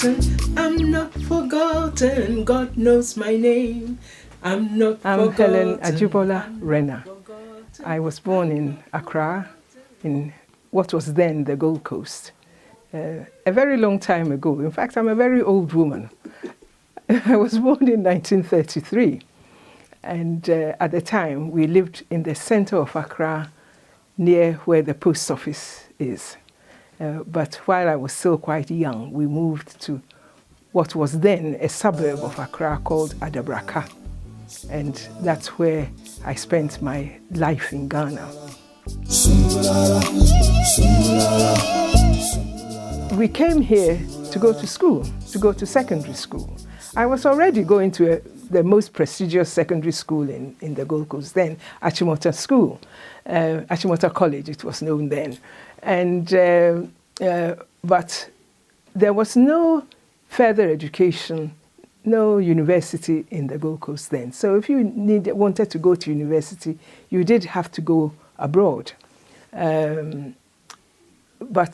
I'm not forgotten. God knows my name. I'm Helen Renner. I was born in Accra, in what was then the Gold Coast, a very long time ago. In fact, I'm a very old woman. I was born in 1933, and at the time we lived in the center of Accra, near where the post office is. But while I was still quite young, we moved to what was then a suburb of Accra called Adabraka. And that's where I spent my life in Ghana. We came here to go to school, to go to secondary school. I was already going to the most prestigious secondary school in the Gold Coast then, Achimota School, Achimota College, it was known then. And, but there was no further education, no university in the Gold Coast then. So if you wanted to go to university, you did have to go abroad. But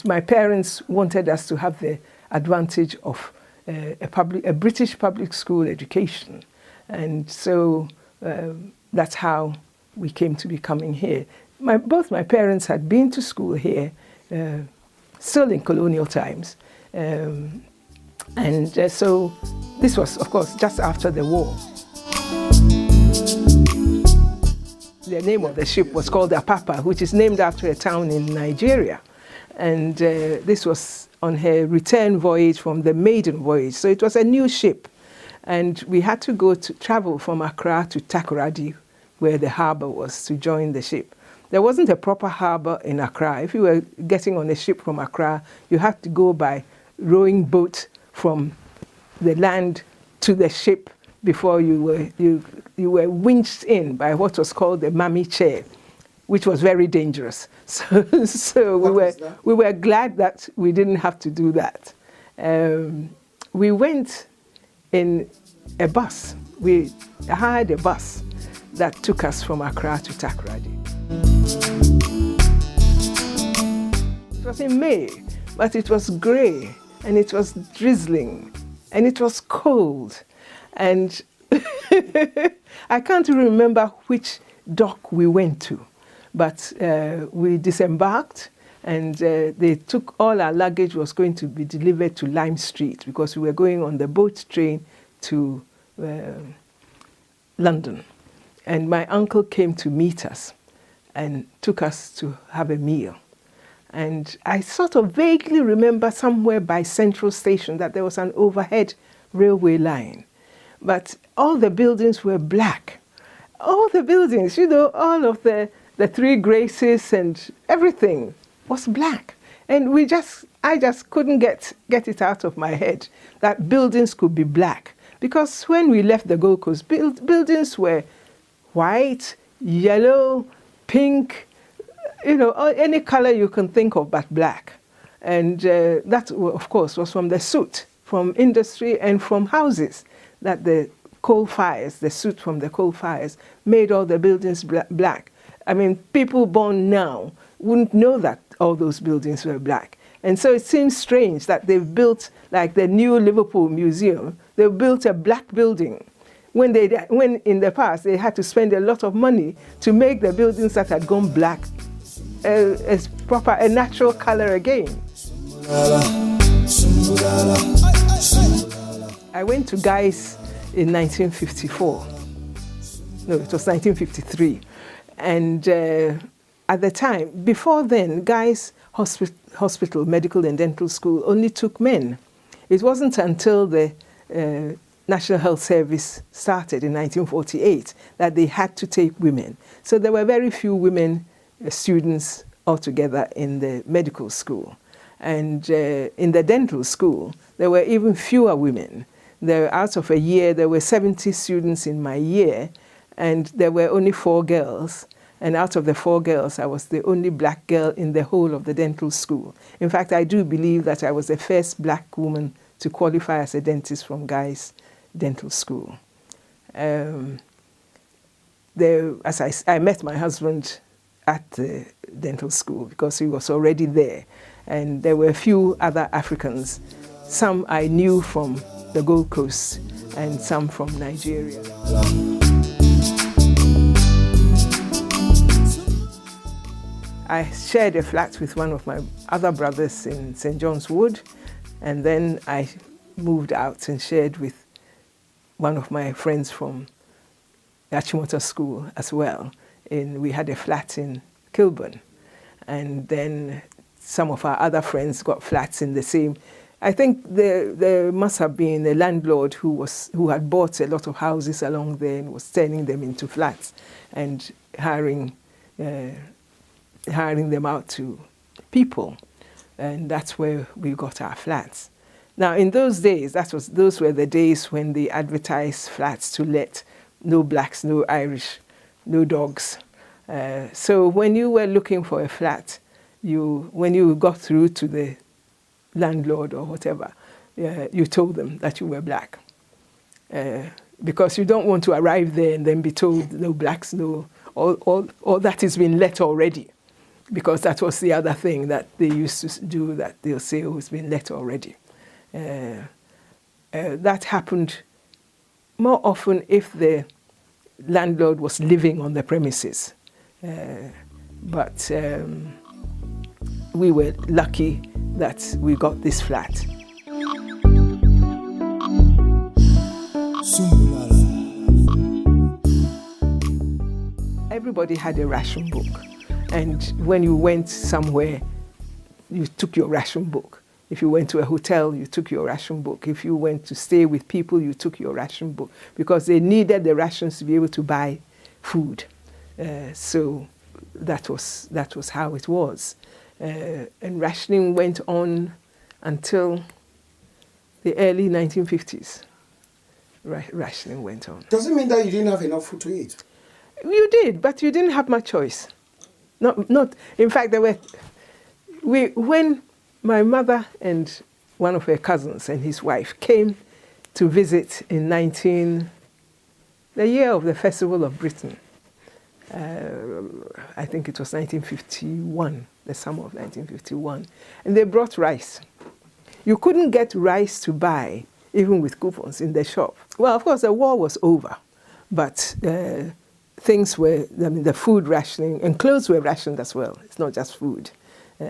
my parents wanted us to have the advantage of a British public school education. And so that's how we came to be coming here. Both my parents had been to school here, still in colonial times. So this was, of course, just after the war. The name of the ship was called Apapa, which is named after a town in Nigeria. And this was on her return voyage from the maiden voyage. So it was a new ship. And we had to travel from Accra to Takoradi, where the harbor was, to join the ship. There wasn't a proper harbor in Accra. If you were getting on a ship from Accra, you had to go by rowing boat from the land to the ship before you were winched in by what was called the mammy chair, which was very dangerous. So we were glad that we didn't have to do that. We went in a bus. We hired a bus that took us from Accra to Takoradi. It was in May, but it was grey, and it was drizzling, and it was cold. And I can't remember which dock we went to, but we disembarked, and they took all our luggage was going to be delivered to Lime Street because we were going on the boat train to London. And my uncle came to meet us and took us to have a meal. And I sort of vaguely remember somewhere by Central Station that there was an overhead railway line. But all the buildings were black. All the buildings, you know, all of the Three Graces and everything was black. And I just couldn't get it out of my head that buildings could be black. Because when we left the Gold Coast, buildings were white, yellow, pink, you know, any color you can think of but black. And that, of course, was from the soot, from industry and from houses, that the coal fires, the soot from the coal fires, made all the buildings black. I mean, people born now wouldn't know that all those buildings were black. And so it seems strange that they've built, like the new Liverpool Museum, they built a black building when in the past they had to spend a lot of money to make the buildings that had gone black as proper, a natural color again. I went to Guy's in 1954. No, it was 1953. And at the time, before then, Guy's Hospital, Medical and Dental School only took men. It wasn't until the National Health Service started in 1948 that they had to take women. So there were very few women students altogether in the medical school. And in the dental school, there were even fewer women. Out of a year, there were 70 students in my year, and there were only 4 girls. And out of the 4 girls, I was the only black girl in the whole of the dental school. In fact, I do believe that I was the first black woman to qualify as a dentist from Guy's Dental School. I met my husband at the dental school because he was already there. And there were a few other Africans some I knew from the Gold Coast and some from Nigeria. I shared a flat with one of my other brothers in St. John's Wood, and then I moved out and shared with one of my friends from Achimota School as well. We had a flat in Kilburn, and then some of our other friends got flats in the same. I think there must have been a landlord who had bought a lot of houses along there and was turning them into flats and hiring them out to people, and that's where we got our flats. Now, in those days, those were the days when they advertised flats to let, no blacks, no Irish, no dogs. So when you were looking for a flat, when you got through to the landlord or whatever, you told them that you were black. Because you don't want to arrive there and then be told no blacks, no, all that has been let already. Because that was the other thing that they used to do, that they'll say, oh, it's been let already. That happened more often if the landlord was living on the premises. But we were lucky that we got this flat. Everybody had a ration book. And when you went somewhere, you took your ration book. If you went to a hotel, you took your ration book. If you went to stay with people, you took your ration book, because they needed the rations to be able to buy food. So that was how it was. And rationing went on until the early 1950s. Rationing went on. Does it mean that you didn't have enough food to eat? You did, but you didn't have much choice. Not. In fact, when my mother and one of her cousins and his wife came to visit in the year of the Festival of Britain. I think it was 1951, the summer of 1951. And they brought rice. You couldn't get rice to buy, even with coupons, in the shop. Well, of course, the war was over, but things were, the food rationing, and clothes were rationed as well. It's not just food.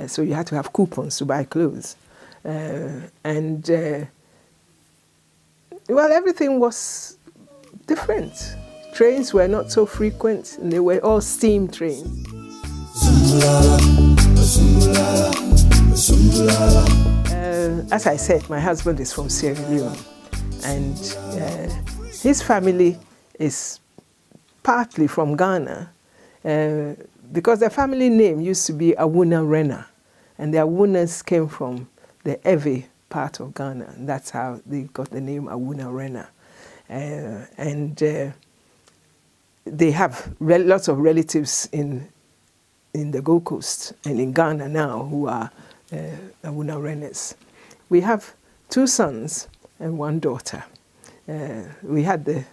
So you had to have coupons to buy clothes. Well, everything was different. Trains were not so frequent, and they were all steam trains. As I said, my husband is from Sierra Leone, and his family is partly from Ghana, because their family name used to be Helen Renner, and the Awunas came from the Ewe part of Ghana, and that's how they got the name Helen Renner. They have lots of relatives in the Gold Coast and in Ghana now who are Helen Renners. We have 2 sons and 1 daughter. We had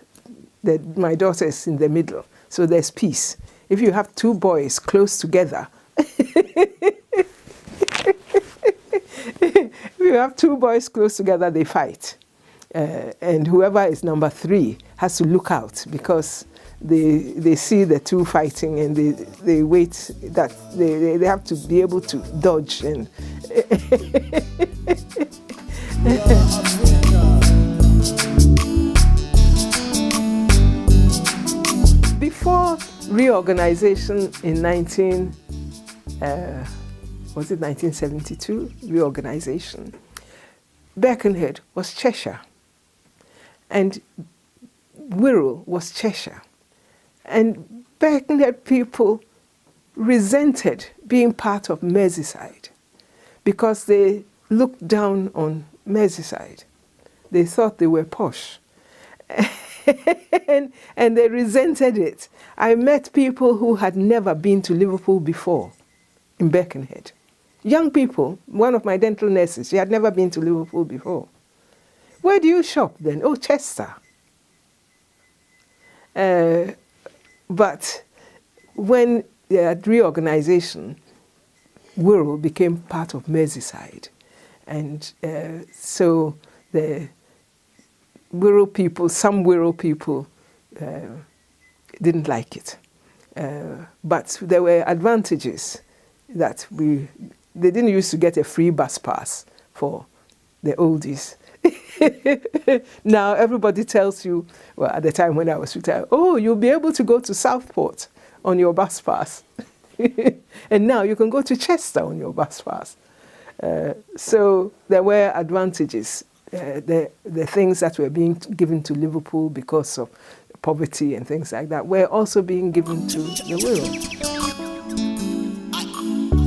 my daughter is in the middle, so there's peace. If you have 2 boys close together, if you have 2 boys close together, they fight. And whoever is number 3 has to look out, because they see the 2 fighting, and they wait that they have to be able to dodge. And before reorganization in 1972, reorganization, Birkenhead was Cheshire, and Wirral was Cheshire. And Birkenhead people resented being part of Merseyside because they looked down on Merseyside. They thought they were posh. and they resented it. I met people who had never been to Liverpool before in Birkenhead. Young people, one of my dental nurses, she had never been to Liverpool before. Where do you shop then? Oh, Chester. But when at reorganization, Wirral became part of Merseyside. And so the Wirral people, some Wirral people, didn't like it. But there were advantages that they didn't used to get a free bus pass for the oldies. Now everybody tells you, well, at the time when I was retired, oh, you'll be able to go to Southport on your bus pass. And now you can go to Chester on your bus pass. So there were advantages. The things that were being given to Liverpool because of poverty and things like that were also being given to the Wirral.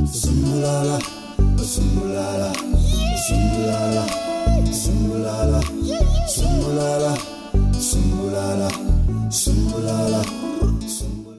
Sumbulala, sumbulala, sumbulala, sumbulala.